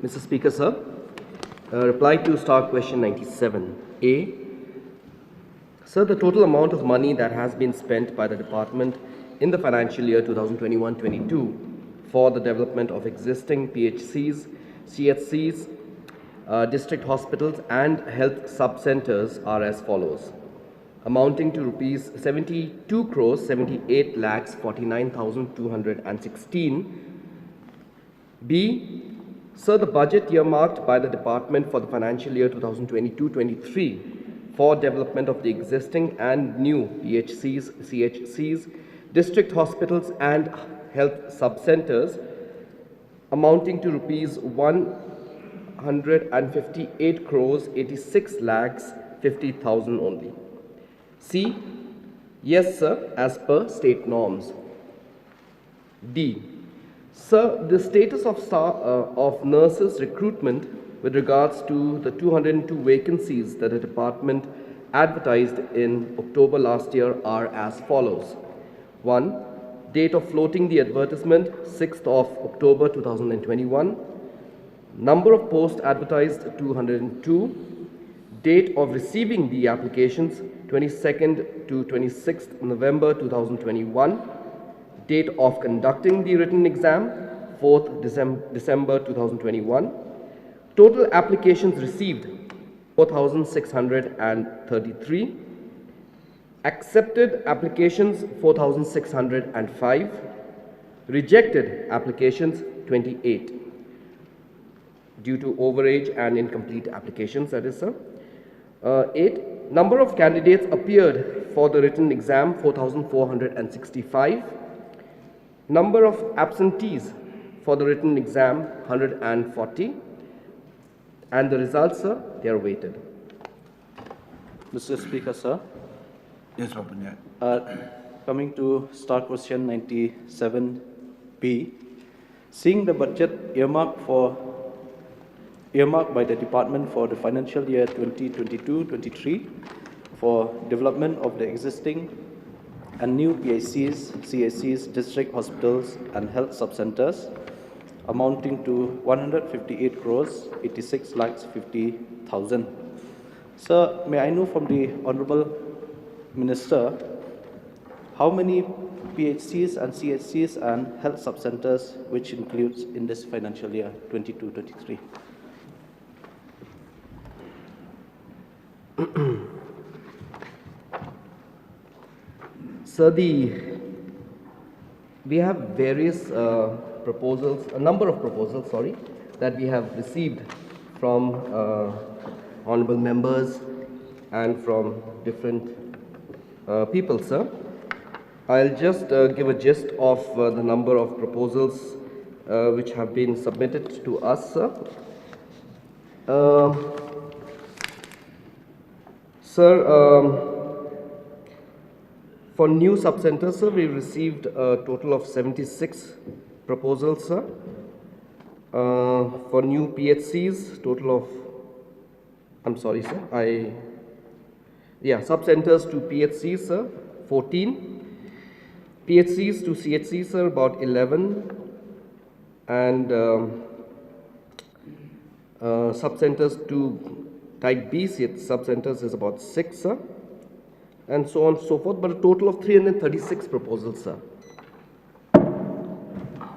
Mr. Speaker, sir, reply to Star Question 97A. Sir, the total amount of money that has been spent by the department in the financial year 2021-22 for the development of existing PHCs, CHCs, district hospitals and health sub-centers are as follows, amounting to rupees 72 crores 78 lakhs 49,216. B. Sir, the budget earmarked by the department for the financial year 2022-23 for development of the existing and new PHCs, CHCs, district hospitals and health sub-centers amounting to rupees 158 crores 86 lakhs 50,000 only. C. Yes, sir, as per state norms. D. Sir, the status of nurses recruitment with regards to the 202 vacancies that the department advertised in October last year are as follows. 1. Date of floating the advertisement, 6th of October 2021. Number of posts advertised, 202. Date of receiving the applications, 22nd to 26th November 2021. Date of conducting the written exam, 4th December 2021. Total applications received, 4,633. Accepted applications, 4,605. Rejected applications, 28. Due to overage and incomplete applications, that is, sir. 8. Number of candidates appeared for the written exam, 4,465. Number of absentees for the written exam, 140. And the results, sir, they are weighted. Mr. Speaker, sir. Yes, Open. Coming to Star Question 97B, seeing the budget earmarked by the department for the financial year 2022-23 for development of the existing and new PHCs, CHCs, district hospitals and health sub-centers amounting to 158 crores 86 lakhs 50,000. Sir, may I know from the Honorable Minister how many PHCs and CHCs and health sub-centers which includes in this financial year 22-23? Sir, we have various proposals, a number of proposals, that we have received from honorable members and from different people, sir. I'll just give a gist of the number of proposals which have been submitted to us, sir. For new sub-centers, sir, we received a total of 76 proposals, sir. For new PHCs, total of, sub-centers to PHCs, sir, 14. PHCs to CHCs, sir, about 11. And sub-centers to type B sub-centers is about 6, sir. And so on and so forth, but a total of 336 proposals, sir.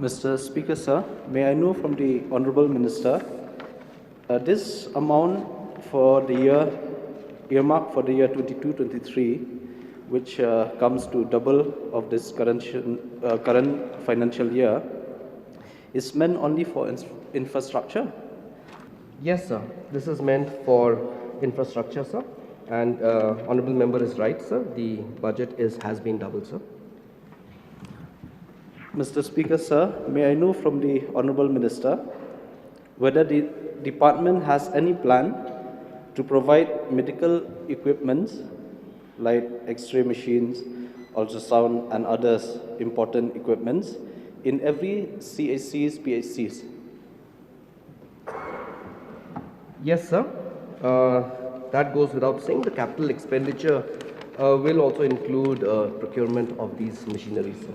Mr. Speaker, sir, may I know from the Honorable Minister, this amount for the year, earmarked for the year 22-23, which comes to double of this current financial year, is meant only for infrastructure? Yes, sir. This is meant for infrastructure, sir. And honorable member is right, sir. The budget has been doubled, sir. Mr. Speaker, sir, may I know from the Honorable Minister whether the department has any plan to provide medical equipment like X-ray machines, ultrasound and others important equipments in every CHCs, PHCs? Yes, sir. That goes without saying. The capital expenditure will also include procurement of these machineries, sir.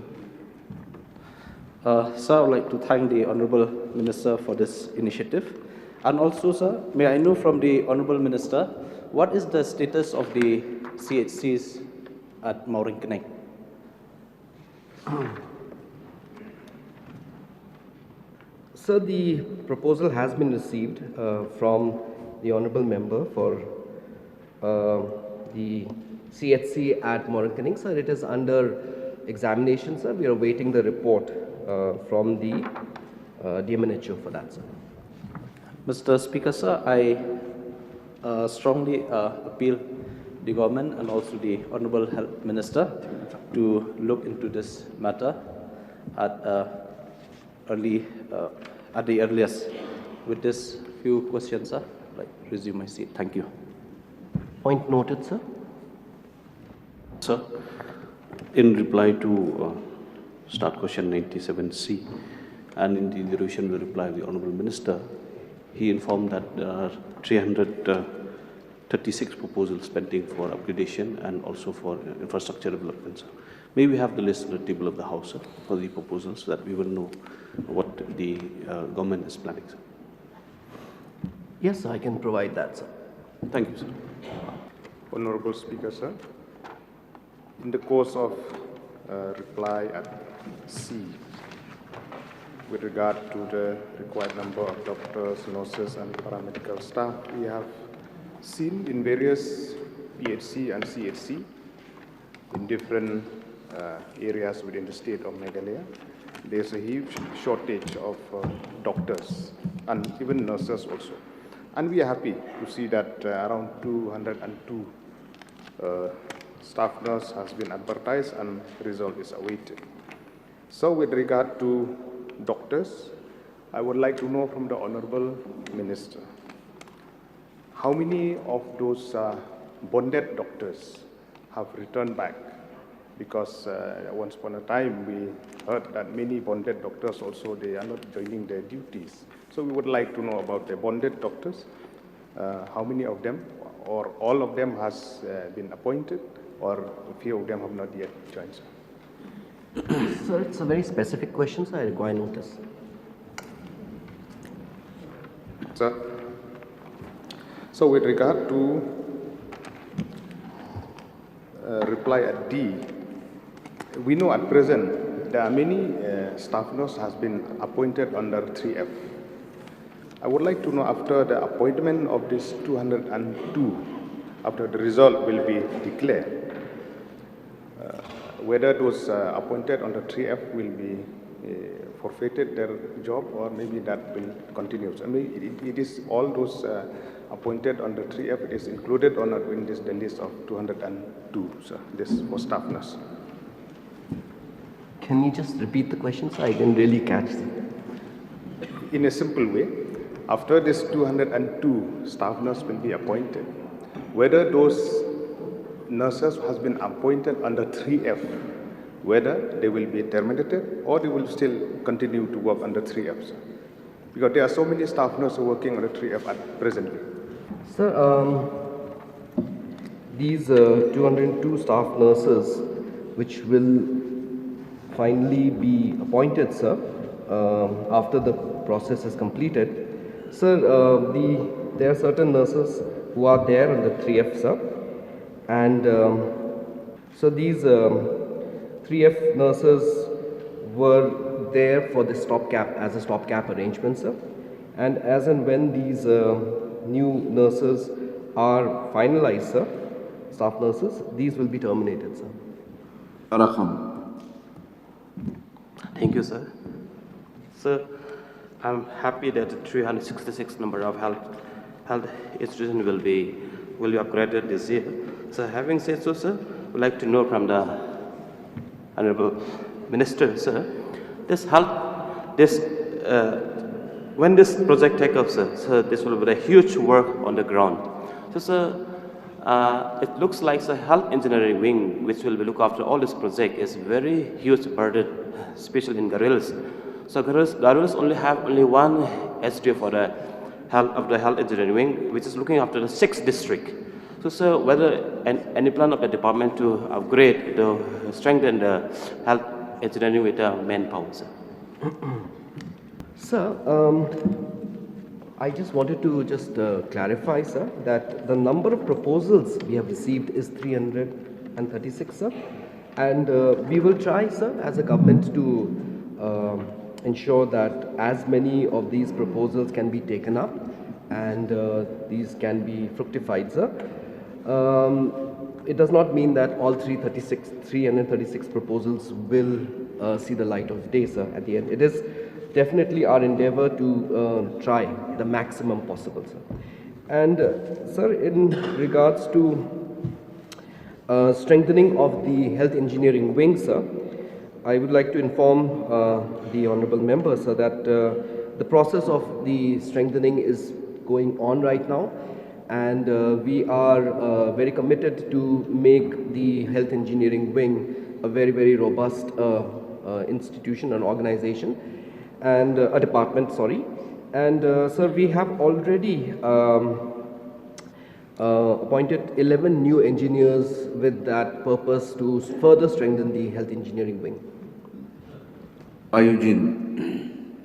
Sir, I would like to thank the Honorable Minister for this initiative. And also, sir, may I know from the Honorable Minister, what is the status of the CHCs at Mauringkaneng? Sir, the proposal has been received from the Honourable Member for the CHC at Mauringkaneng. Sir, it is under examination, sir. We are awaiting the report from the DMNHO for that, sir. Mr. Speaker, sir, I strongly appeal the government and also the Honorable Health Minister to look into this matter at the earliest. With this few questions, sir, I'd like to resume my seat. Thank you. Point noted, sir. Sir, in reply to start question 97C, and in the duration of the reply of the Honourable Minister, he informed that there are 336 proposals pending for upgradation and also for infrastructure development. Sir. May we have the list on the table of the House, sir, for the proposals so that we will know what the government is planning, sir. Yes, sir, I can provide that, sir. Thank you, sir. Honorable Speaker, sir, in the course of reply at C, with regard to the required number of doctors, nurses, and paramedical staff, we have seen in various PHC and CHC in different areas within the state of Meghalaya, there's a huge shortage of doctors and even nurses also. And we are happy to see that around 202 staff nurse has been advertised and result is awaited. So with regard to doctors, I would like to know from the Honorable Minister, how many of those bonded doctors have returned back? Because once upon a time we heard that many bonded doctors also, they are not joining their duties. So we would like to know about the bonded doctors, how many of them or all of them has been appointed, or a few of them have not yet joined. Sir, it's a very specific question, so I require notice. Sir, so with regard to reply at D, we know at present there are many staff nurses has been appointed under 3F. I would like to know, after the appointment of this 202, after the result will be declared, whether those appointed under 3F will be forfeited their job, or maybe that will continue. I mean, it is all those appointed under 3F, it is included or not in this, the list of 202, sir, this for staff nurse. Can you just repeat the question, sir? I didn't really catch it. In a simple way, after this 202 staff nurse will be appointed, whether those nurses has been appointed under 3F, whether they will be terminated or they will still continue to work under 3F, sir. Because there are so many staff nurses working under 3F at presently. Sir, these 202 staff nurses which will finally be appointed, sir, after the process is completed. Sir, there are certain nurses who are there on the 3F, sir, and so these 3F nurses were there for the stopgap, as a stopgap arrangement, sir, and as and when these new nurses are finalized, sir, staff nurses, these will be terminated, sir. Arakam. Thank you, sir. Sir, I'm happy that the 366 number of health institutions will be upgraded this year. So, having said so, sir, we'd like to know from the Honorable Minister, sir, when this project takes off, sir, this will be a huge work on the ground. So, sir, it looks like the health engineering wing, which will look after all this project, is very huge burden, especially in Garillas. So Garillas only have one SDO for the health engineering wing, which is looking after the 6th district. So, sir, whether any plan of the department to upgrade, to strengthen the health engineering with the manpower, sir? Sir, I just wanted to just clarify, sir, that the number of proposals we have received is 336, sir. And we will try, sir, as a government to ensure that as many of these proposals can be taken up and these can be fructified, sir. It does not mean that all 336 proposals will see the light of day, sir, at the end. It is definitely our endeavor to try the maximum possible, sir. And, sir, in regards to strengthening of the health engineering wing, sir, I would like to inform the honorable member, sir, that the process of the strengthening is going on right now, and we are very committed to make the health engineering wing a very, very robust institution and organization, and a department, sorry. And sir, we have already appointed 11 new engineers with that purpose to further strengthen the health engineering wing. Eugene.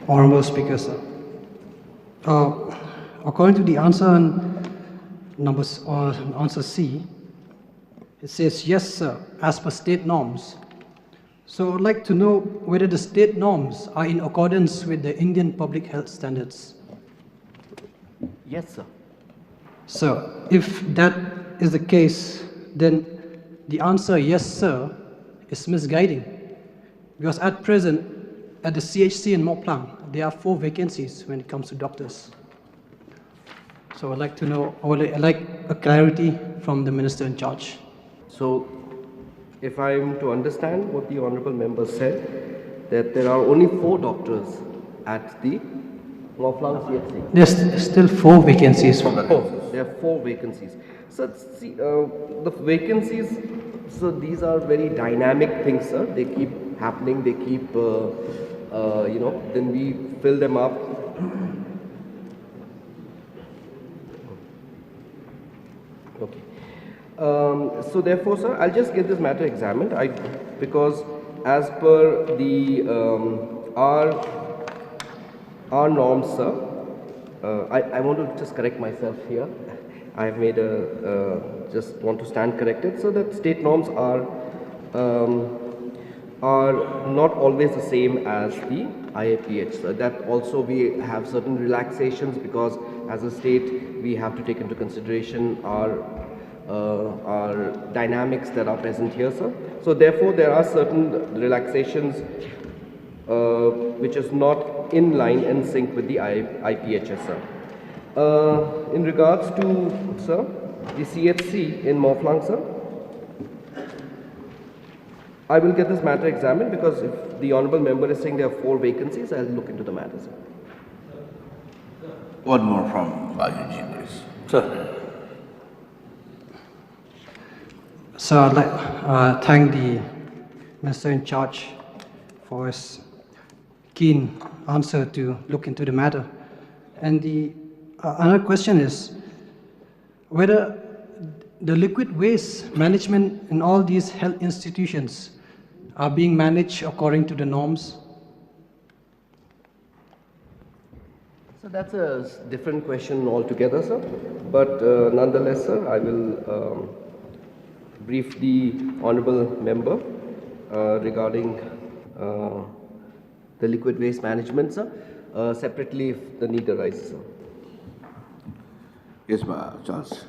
Honorable Speaker, sir. According to the answer on answer C, it says yes, sir, as per state norms. So I'd like to know whether the state norms are in accordance with the Indian public health standards. Yes, sir. So if that is the case, then the answer yes, sir, is misguiding. Because at present, at the CHC in Moplang, there are 4 vacancies when it comes to doctors. So I'd like to know, I'd like a clarity from the minister in charge. So, if I am to understand what the honorable member said, that there are only 4 doctors at the Moplang CHC. There's still 4 vacancies. There are 4 vacancies. So, see, the vacancies, so these are very dynamic things, sir. They keep happening, they keep, then we fill them up. Okay. So therefore, sir, I'll just get this matter examined. Because as per the our norms, sir, I want to just correct myself here. I have made just want to stand corrected. So that state norms are not always the same as the IAPH. So that also we have certain relaxations because as a state we have to take into consideration our dynamics that are present here, sir. So therefore there are certain relaxations which is not in line and sync with the IPHS, sir. In regards to, sir, the CHC in Moplang, sir, I will get this matter examined because if the honorable member is saying there are 4 vacancies, I'll look into the matter, sir. One more from Eugene, please. Sir. So I'd like thank the minister in charge for his keen answer to look into the matter. And the another question is whether the liquid waste management in all these health institutions are being managed according to the norms. So that's a different question altogether, sir. But nonetheless, sir, I will brief the honorable member regarding the liquid waste management, sir, separately if the need arises, sir. Yes, Charles.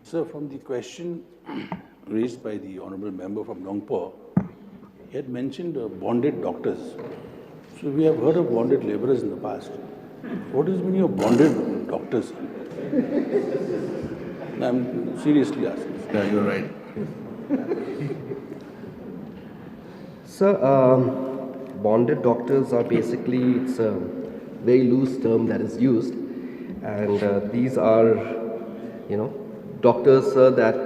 Sir, from the question raised by the honorable member from Nongpo, he had mentioned bonded doctors. So we have heard of bonded laborers in the past. What is the meaning of bonded doctors? I'm seriously asking. Yeah, you're right. Sir, bonded doctors are basically, it's a very loose term that is used, and these are, doctors, sir, that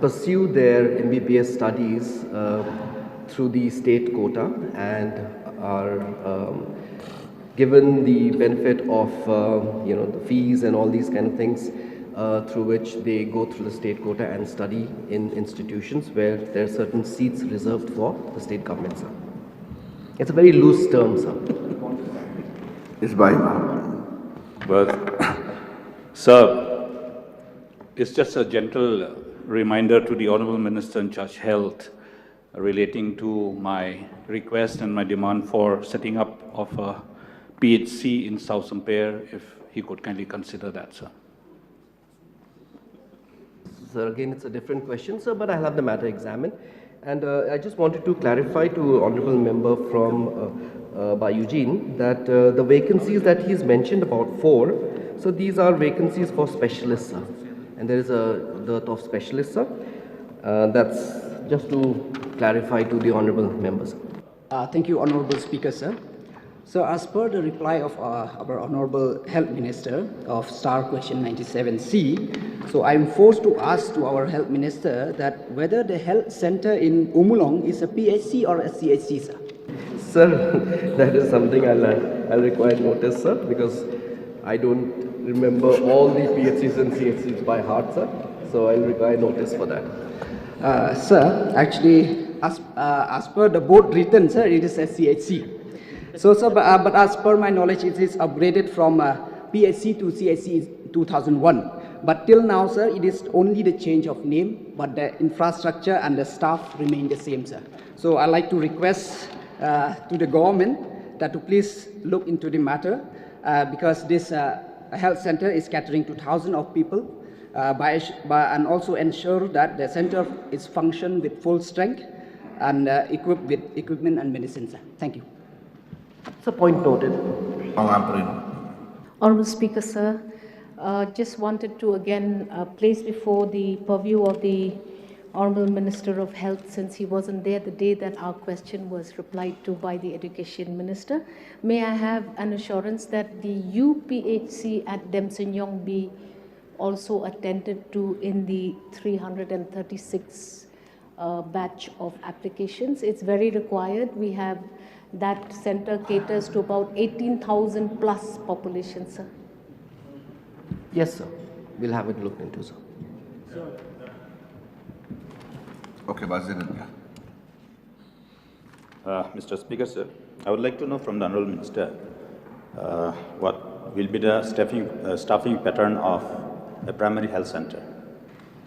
pursue their MBBS studies through the state quota and are given the benefit of, the fees and all these kind of things through which they go through the state quota and study in institutions where there are certain seats reserved for the state government, sir. It's a very loose term, sir. It's by But, sir, it's just a gentle reminder to the Honorable Minister in Charge Health relating to my request and my demand for setting up of a PHC in South Sampair, if he could kindly consider that, sir. Sir, again, it's a different question, sir, but I'll have the matter examined. And I just wanted to clarify to Honorable Member from by Eugene that the vacancies that he's mentioned about 4, so these are vacancies for specialists, sir. And there is a dearth of specialists, sir. That's just to clarify to the Honorable Members. Thank you, Honorable Speaker, sir. So as per the reply of our Honorable Health Minister of Star Question 97C, so I'm forced to ask to our Health Minister that whether the health center in Umulong is a PHC or a CHC, sir. Sir, that is something I'll require notice, sir, because I don't remember all the PHCs and CHCs by heart, sir. So I'll require notice for that. Sir, actually, as per the board written, sir, it is a CHC. So, sir, but as per my knowledge, it is upgraded from PHC to CHC in 2001. But till now, sir, it is only the change of name, but the infrastructure and the staff remain the same, sir. So I'd like to request to the government that to please look into the matter because this health center is catering to thousands of people and also ensure that the center is function with full strength and equipped with equipment and medicine, sir. Thank you. So point noted. Honourable Speaker, sir, just wanted to again place before the purview of the Honourable Minister of Health, since he wasn't there the day that our question was replied to by the Education Minister. May I have an assurance that the UPHC at Demsenyong be also attended to in the 336 batch of applications? It's very required. We have that center caters to about 18,000 plus population, sir. Yes, sir. We'll have it looked into, sir. Okay, Bazir. Mr. Speaker, sir, I would like to know from the Honourable Minister what will be the staffing pattern of a primary health center.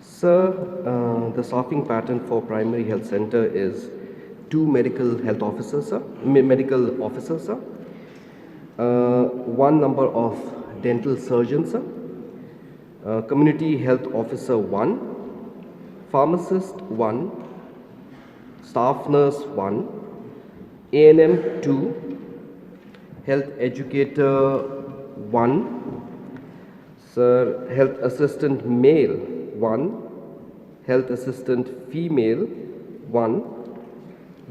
Sir, the staffing pattern for primary health center is 2 medical health officers, sir, medical officers, sir, 1 number of dental surgeons, sir, community health officer 1, pharmacist 1, staff nurse 1, A&M 2, health educator 1, sir, health assistant male 1, health assistant female 1,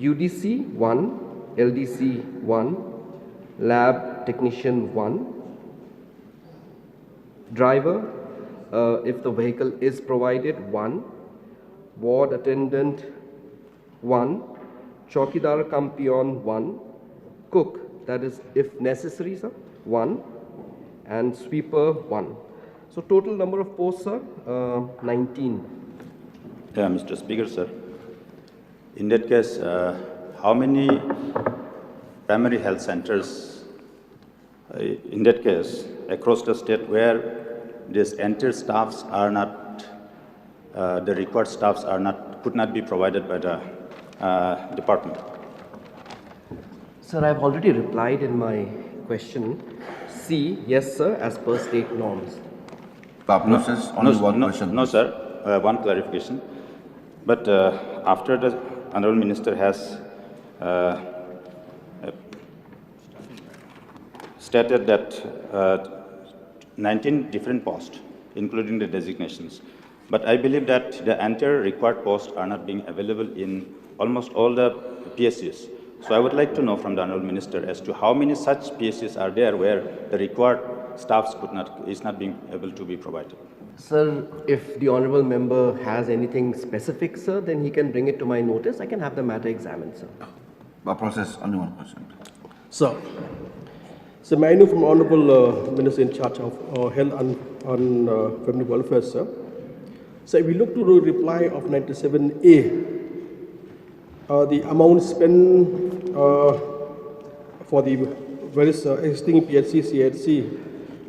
UDC 1, LDC 1, lab technician 1, driver, if the vehicle is provided 1, ward attendant 1, chowkidar cum peon 1, cook, that is if necessary, sir, 1, and sweeper 1. So total number of posts, sir, 19. Yeah, Mr. Speaker, sir. In that case, how many primary health centers, in that case, across the state where these entire staffs are not, the required staffs are not, could not be provided by the department? Sir, I've already replied in my question. C, yes, sir, as per state norms. Process, only one question. No, sir, one clarification. But after the Honourable Minister has stated that 19 different posts, including the designations. But I believe that the entire required posts are not being available in almost all the PSCs. So I would like to know from the Honourable Minister as to how many such PSCs are there where the required staffs is not being able to be provided. Sir, if the Honourable Member has anything specific, sir, then he can bring it to my notice. I can have the matter examined, sir. Process, only one question. So, So may I know from Honourable Minister in charge of Health and Family Welfare, sir. So if we look to the reply of 97A, the amount spent for the various existing PHC, CHC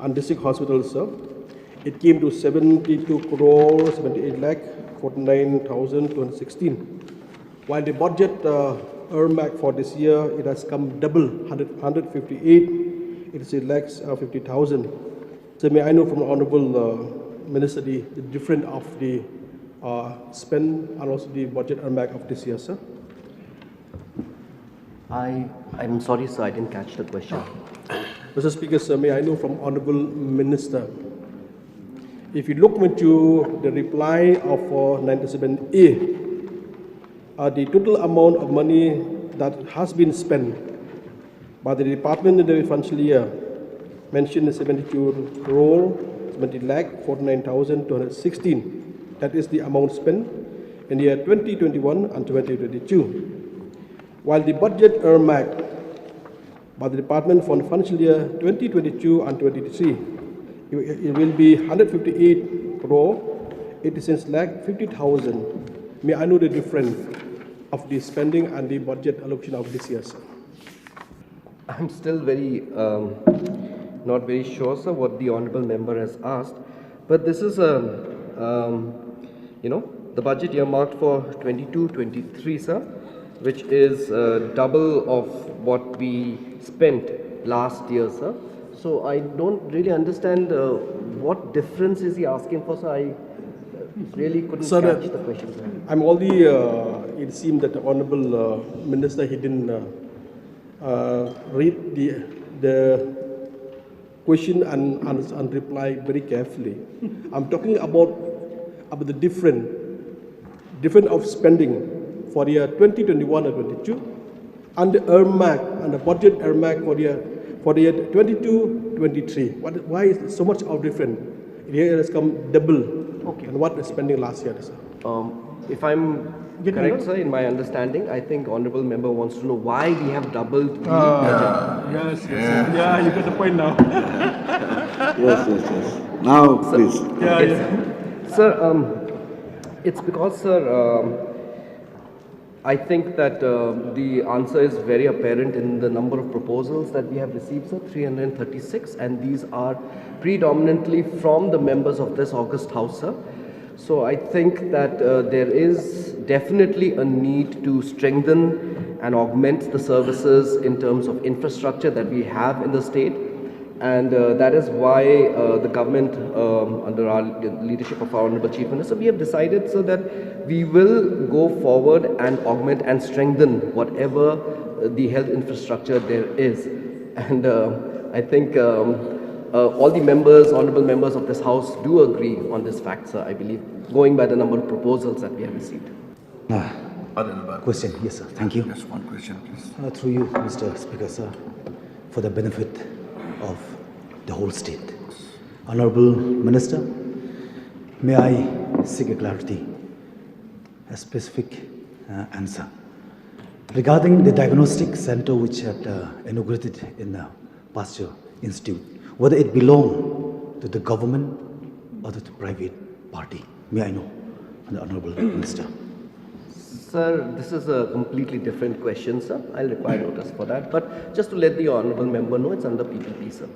and district hospitals, sir, it came to 72 crore 78 lakh 49,216. While the budget earmarked for this year, it has come double, 158, it is 50,000. So may I know from the Honourable Minister the difference of the spend and also the budget earmarked of this year, sir? I'm sorry, sir, I didn't catch the question. Mr. Speaker, sir, may I know from Honourable Minister, if you look into the reply of 97A, the total amount of money that has been spent by the department in the financial year mentioned 72 crore 70 lakh 49,216. That is the amount spent in the year 2021 and 2022. While the budget earmarked by the department for the financial year 2022 and 2023, it will be 158 crore 86 lakh 50,000. May I know the difference of the spending and the budget allocation of this year, sir? I'm still not very sure, sir, what the honourable member has asked, but this is the budget earmarked for 22-23, sir, which is double of what we spent last year, sir. So I don't really understand what difference is he asking for, sir. I really couldn't catch the question, sir. I'm already, it seemed that the Honourable Minister, he didn't read the question and reply very carefully. I'm talking about the different of spending for the year 2021 and 22, and the earmark and the budget earmark for the year 22-23. Why is so much of different? Here it has come double. Okay. And what is spending last year, sir? If I'm correct, sir, in my understanding, I think honourable member wants to know why we have doubled the budget. Yes. Yeah, you got the point now. Yes. Now, please. Sir, it's because, sir, I think that the answer is very apparent in the number of proposals that we have received, sir, 336, and these are predominantly from the members of this August House, sir. So I think that there is definitely a need to strengthen and augment the services in terms of infrastructure that we have in the state. And that is why the government, under our leadership of our Honourable Chief Minister, we have decided so that we will go forward and augment and strengthen whatever the health infrastructure there is. And I think all the members, honourable members of this House do agree on this fact, sir, I believe, going by the number of proposals that we have received. Question, yes, sir. Thank you. Just one question, please. Through you, Mr. Speaker, sir, for the benefit of the whole state. Honourable Minister, may I seek a clarity, a specific answer regarding the diagnostic center which had inaugurated in the Pasture Institute, whether it belonged to the government or to the private party. May I know, the Honourable Minister? Sir, this is a completely different question, sir. I'll require notice for that. But just to let the honourable member know, it's under PPP, sir.